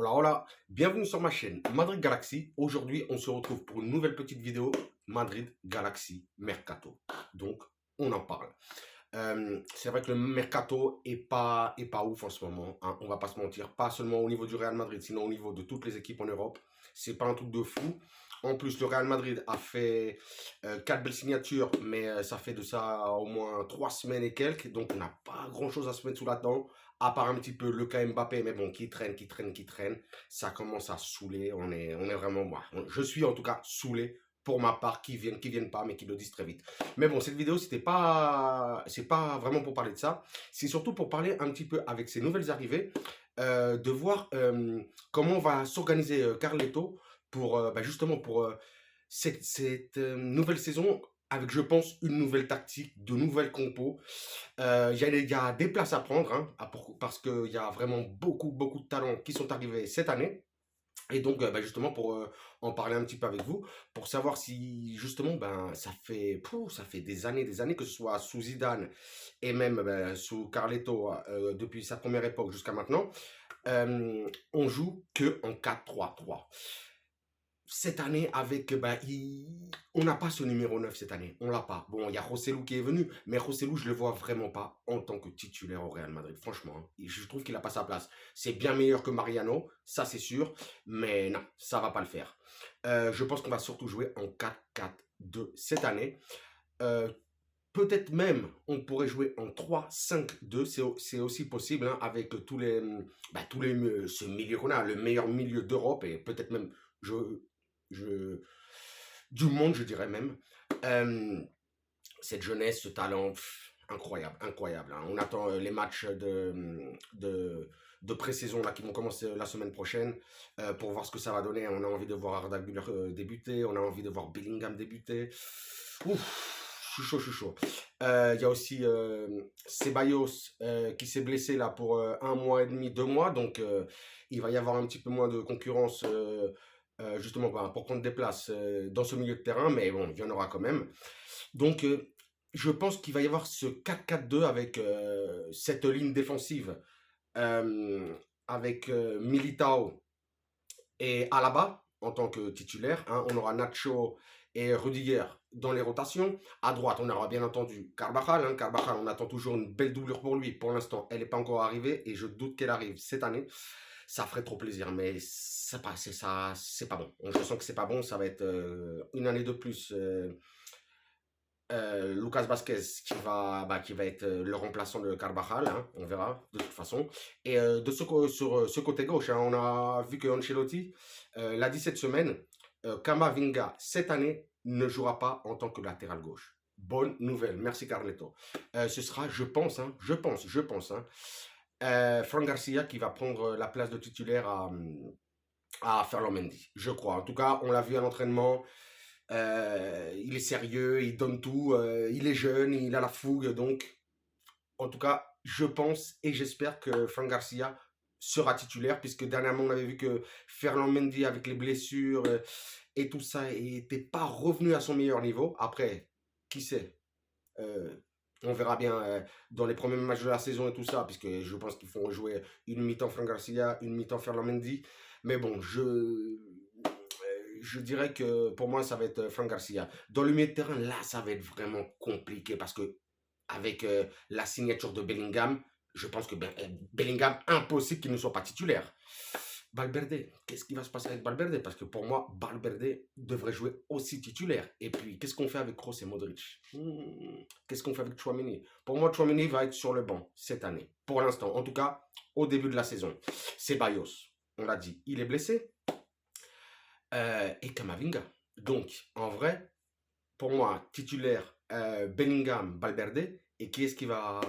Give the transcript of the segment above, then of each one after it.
Hola, hola, bienvenue sur ma chaîne Madrid Galaxy. Aujourd'hui, on se retrouve pour une nouvelle petite vidéo Madrid Galaxy Mercato. Donc, on en parle. C'est vrai que le Mercato est pas ouf en ce moment, hein, on va pas se mentir. Pas seulement au niveau du Real Madrid, sinon au niveau de toutes les équipes en Europe. C'est pas un truc de fou. En plus, le Real Madrid a fait 4 belles signatures, mais ça fait de ça au moins 3 semaines et quelques. Donc, on n'a pas grand-chose à se mettre sous la dent, à part un petit peu le cas Mbappé, mais bon, qui traîne, qui traîne, qui traîne. Ça commence à saouler. On est vraiment, moi, je suis en tout cas saoulé pour ma part, qui viennent pas, mais qui le disent très vite. Mais bon, cette vidéo, c'est pas vraiment pour parler de ça. C'est surtout pour parler un petit peu avec ces nouvelles arrivées, de voir comment va s'organiser Carleto pour justement pour cette nouvelle saison avec, je pense, une nouvelle tactique, de nouvelles compos. Il y a des places à prendre, hein, parce qu'il y a vraiment beaucoup de talents qui sont arrivés cette année. Et donc, justement, pour en parler un petit peu avec vous, pour savoir si, justement, ça fait des années, que ce soit sous Zidane et même sous Carleto, depuis sa première époque jusqu'à maintenant, on joue que en 4-3-3. Cette année, on n'a pas ce numéro 9 cette année. On l'a pas. Bon, il y a Rossellou qui est venu, mais Rossellou, je le vois vraiment pas en tant que titulaire au Real Madrid. Franchement, hein. Je trouve qu'il n'a pas sa place. C'est bien meilleur que Mariano, ça c'est sûr, mais non, ça va pas le faire. Je pense qu'on va surtout jouer en 4-4-2 cette année. Euh, Peut-être même, on pourrait jouer en 3-5-2. C'est aussi possible, hein, avec ce milieu qu'on a, le meilleur milieu d'Europe et peut-être même je, je, du monde, je dirais même. Euh, cette jeunesse, ce talent, incroyable, incroyable, hein. On attend les matchs de pré-saison là, qui vont commencer la semaine prochaine, pour voir ce que ça va donner. On a envie de voir Arda Güler débuter, on a envie de voir Bellingham débuter. Ouf, je suis chaud, je suis chaud. Il y a aussi Ceballos qui s'est blessé là pour 1 mois et demi, 2 mois, donc il va y avoir un petit peu moins de concurrence, justement pour prendre des places dans ce milieu de terrain, mais bon, il y en aura quand même. Donc, je pense qu'il va y avoir ce 4-4-2 avec cette ligne défensive, euh, avec Militao et Alaba en tant que titulaire, hein. On aura Nacho et Rudiger dans les rotations. À droite, on aura bien entendu Carvajal, hein. Carvajal, on attend toujours une belle doublure pour lui. Pour l'instant, elle n'est pas encore arrivée et je doute qu'elle arrive cette année. Ça ferait trop plaisir, mais c'est pas bon. Je sens que c'est pas bon. Ça va être une année de plus. Lucas Vazquez qui va être le remplaçant de Carvajal, hein, on verra de toute façon. Et sur ce côté gauche, hein, on a vu que Ancelotti l'a dit cette semaine, Camavinga cette année ne jouera pas en tant que latéral gauche. Bonne nouvelle, merci Carleto. Ce sera, je pense, hein, Fran Garcia qui va prendre la place de titulaire à Ferland Mendy, je crois. En tout cas, on l'a vu à l'entraînement. Il est sérieux, il donne tout, il est jeune, il a la fougue, donc en tout cas, je pense et j'espère que Frank Garcia sera titulaire, puisque dernièrement on avait vu que Ferland Mendy avec les blessures et tout ça n'était pas revenu à son meilleur niveau. Après, qui sait, euh, on verra bien dans les premiers matchs de la saison et tout ça, puisque je pense qu'ils font jouer une mi-temps Frank Garcia, une mi-temps Ferland Mendy. Mais bon, je dirais que pour moi, ça va être Frank Garcia. Dans le milieu de terrain, là, ça va être vraiment compliqué parce que avec la signature de Bellingham, je pense que Bellingham, impossible qu'il ne soit pas titulaire. Valverde, qu'est-ce qui va se passer avec Valverde? Parce que pour moi, Valverde devrait jouer aussi titulaire. Et puis, qu'est-ce qu'on fait avec Kroos et Modric? Qu'est-ce qu'on fait avec Chouameni? Pour moi, Chouameni va être sur le banc cette année. Pour l'instant, en tout cas, au début de la saison. Ceballos, on l'a dit, il est blessé. Et Kamavinga. Donc, en vrai, pour moi, titulaire, Bellingham, Valverde. Et qui est-ce qui va...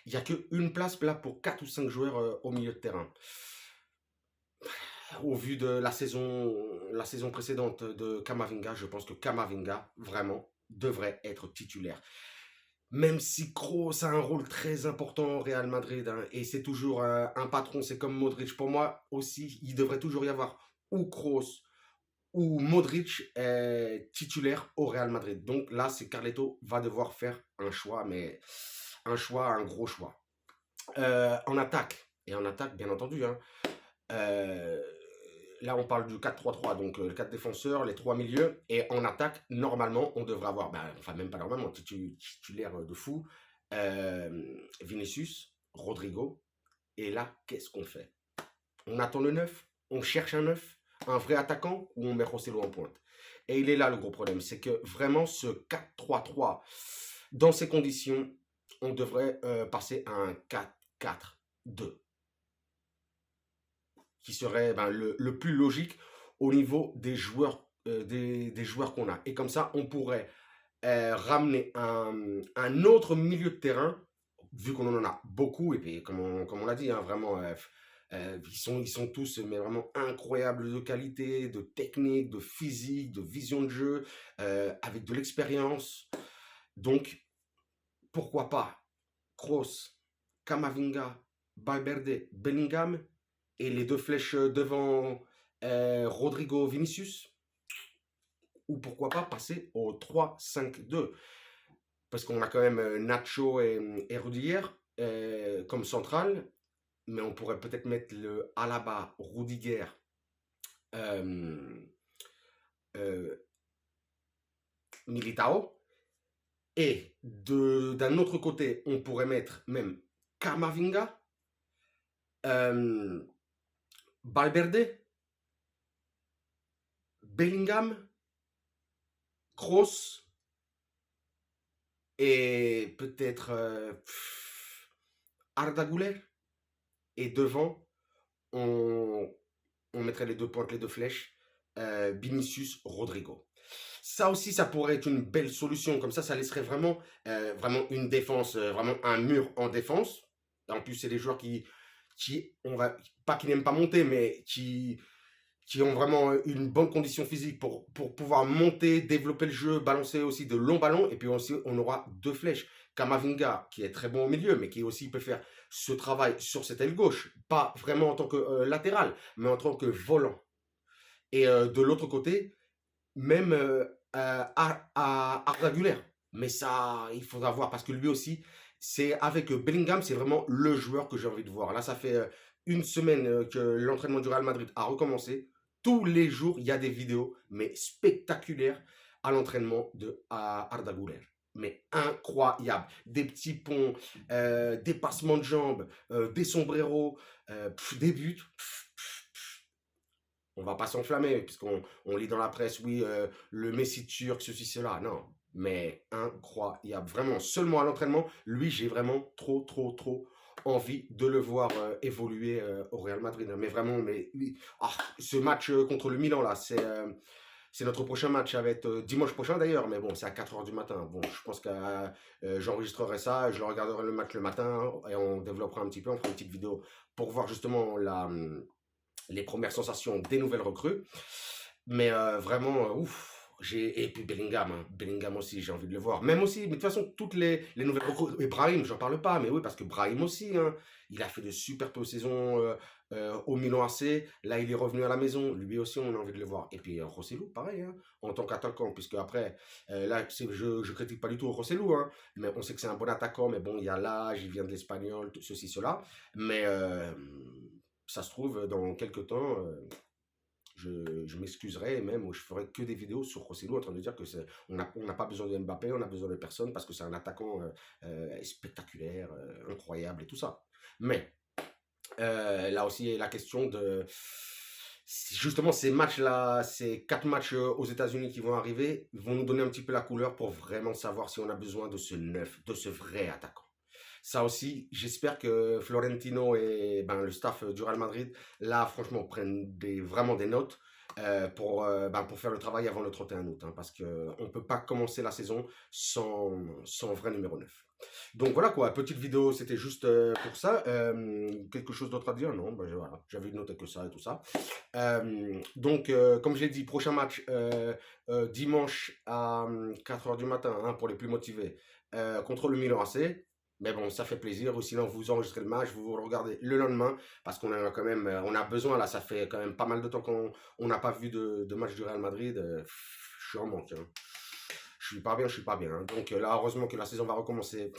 Il n'y a qu'une place là pour 4 ou 5 joueurs au milieu de terrain. Au vu de la saison précédente de Kamavinga, je pense que Kamavinga, vraiment, devrait être titulaire. Même si Kroos a un rôle très important au Real Madrid, hein, et c'est toujours un patron, c'est comme Modric. Pour moi aussi, il devrait toujours y avoir ou Kroos où Modric est titulaire au Real Madrid. Donc là, c'est Carleto va devoir faire un choix, mais un gros choix. En attaque, bien entendu, hein, là, on parle du 4-3-3, donc 4 défenseurs, les 3 milieux. Et en attaque, normalement, on devrait avoir, ben, enfin, même pas normalement, titulaire de fou, Vinicius, Rodrigo. Et là, qu'est-ce qu'on fait? On attend le 9, on cherche un 9, un vrai attaquant, ou on met Rossello en pointe. Et il est là le gros problème, c'est que vraiment ce 4-3-3, dans ces conditions, on devrait passer à un 4-4-2, qui serait ben, le plus logique au niveau des joueurs, des joueurs qu'on a. Et comme ça, on pourrait ramener un autre milieu de terrain, vu qu'on en a beaucoup, et puis comme on l'a dit, hein, vraiment, ils sont tous mais vraiment incroyables de qualité, de technique, de physique, de vision de jeu, avec de l'expérience. Donc, pourquoi pas Kroos, Camavinga, Valverde, Bellingham, et les deux flèches devant Rodrigo, Vinicius, ou pourquoi pas passer au 3-5-2, parce qu'on a quand même Nacho et Rudiger comme central, mais on pourrait peut-être mettre le Alaba, Rudiger, euh, euh, Militao, et d'un autre côté, on pourrait mettre même Camavinga, Valverde, Bellingham, Kroos, et peut-être Arda Güler. Et devant, on, on mettrait les deux pointes, les deux flèches, Vinicius, Rodrigo. Ça aussi, ça pourrait être une belle solution. Comme ça laisserait vraiment, vraiment une défense, vraiment un mur en défense. En plus, c'est des joueurs on va, pas qui n'aiment pas monter, mais qui ont vraiment une bonne condition physique pour pouvoir monter, développer le jeu, balancer aussi de longs ballons. Et puis aussi, on aura deux flèches. Kamavinga, qui est très bon au milieu, mais qui aussi peut faire ce travail sur cette aile gauche. Pas vraiment en tant que latéral, mais en tant que volant. Et de l'autre côté, même à Arda Güler. Mais ça, il faudra voir, parce que lui aussi, c'est avec Bellingham, c'est vraiment le joueur que j'ai envie de voir. Là, ça fait une semaine que l'entraînement du Real Madrid a recommencé. Tous les jours, il y a des vidéos, mais spectaculaires, à l'entraînement de Arda Güler. Mais incroyable. Des petits ponts, des passements de jambes, des sombreros, des buts. On va pas s'enflammer, puisqu'on lit dans la presse, oui, le Messi turc, ceci, cela. Non, mais incroyable. Vraiment, seulement à l'entraînement, lui, j'ai vraiment trop envie de le voir évoluer au Real Madrid. Mais vraiment, ce match contre le Milan, là, c'est notre prochain match. Ça va être dimanche prochain d'ailleurs, mais bon, c'est à 4 h du matin. Bon, je pense que j'enregistrerai ça, je le regarderai le match le matin, et on développera un petit peu, on fera une petite vidéo pour voir justement les premières sensations des nouvelles recrues. Mais vraiment, ouf. Et puis Bellingham, hein. Bellingham aussi, j'ai envie de le voir. Même aussi, mais de toute façon, toutes les nouvelles recrues. Et Brahim, j'en parle pas, mais oui, parce que Brahim aussi, hein, il a fait de super saisons au Milan AC. Là, il est revenu à la maison. Lui aussi, on a envie de le voir. Et puis Rosselló, pareil, hein, en tant qu'attaquant, puisque après, là, je critique pas du tout Rosselló, hein, mais on sait que c'est un bon attaquant, mais bon, il y a l'âge, il vient de l'Espagnol, ceci, cela. Mais ça se trouve, dans quelques temps, je m'excuserai même, ou je ferai que des vidéos sur Rosselló en train de dire que on n'a pas besoin de Mbappé, on a besoin de personne parce que c'est un attaquant spectaculaire, incroyable et tout ça. Mais là aussi, il y a la question de justement ces matchs-là, ces 4 matchs aux États-Unis qui vont arriver, vont nous donner un petit peu la couleur pour vraiment savoir si on a besoin de ce neuf, de ce vrai attaquant. Ça aussi, j'espère que Florentino et ben, le staff du Real Madrid, là, franchement, prennent vraiment des notes pour faire le travail avant le 31 août. Hein, parce qu'on ne peut pas commencer la saison sans vrai numéro 9. Donc voilà quoi, petite vidéo, c'était juste pour ça. Quelque chose d'autre à dire? Non, ben, voilà, j'avais noté que ça et tout ça. Donc, comme je l'ai dit, prochain match dimanche à 4 h du matin, hein, pour les plus motivés, contre le Milan AC. Mais bon, ça fait plaisir. Ou sinon, vous enregistrez le match, vous le regardez le lendemain, parce qu'on a quand même, on a besoin là. Ça fait quand même pas mal de temps qu'on n'a pas vu de match du Real Madrid. Je suis en manque. Hein. Je suis pas bien. Hein. Donc là, heureusement que la saison va recommencer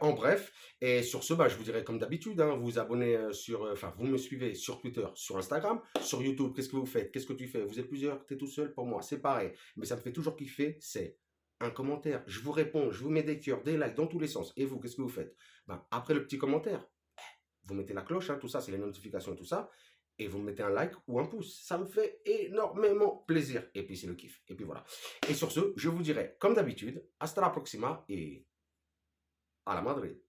En bref, et sur ce, bah, je vous dirais comme d'habitude, hein, vous vous abonnez enfin, vous me suivez sur Twitter, sur Instagram, sur YouTube. Qu'est-ce que vous faites? Qu'est-ce que tu fais? Vous êtes plusieurs, tu es tout seul pour moi, c'est pareil. Mais ça me fait toujours kiffer, c'est un commentaire. Je vous réponds, je vous mets des cœurs, des likes dans tous les sens. Et vous, qu'est-ce que vous faites? Ben, après le petit commentaire, vous mettez la cloche, hein, tout ça, c'est les notifications et tout ça. Et vous mettez un like ou un pouce. Ça me fait énormément plaisir. Et puis c'est le kiff. Et puis voilà. Et sur ce, je vous dirais, comme d'habitude, hasta la próxima et à la Madrid.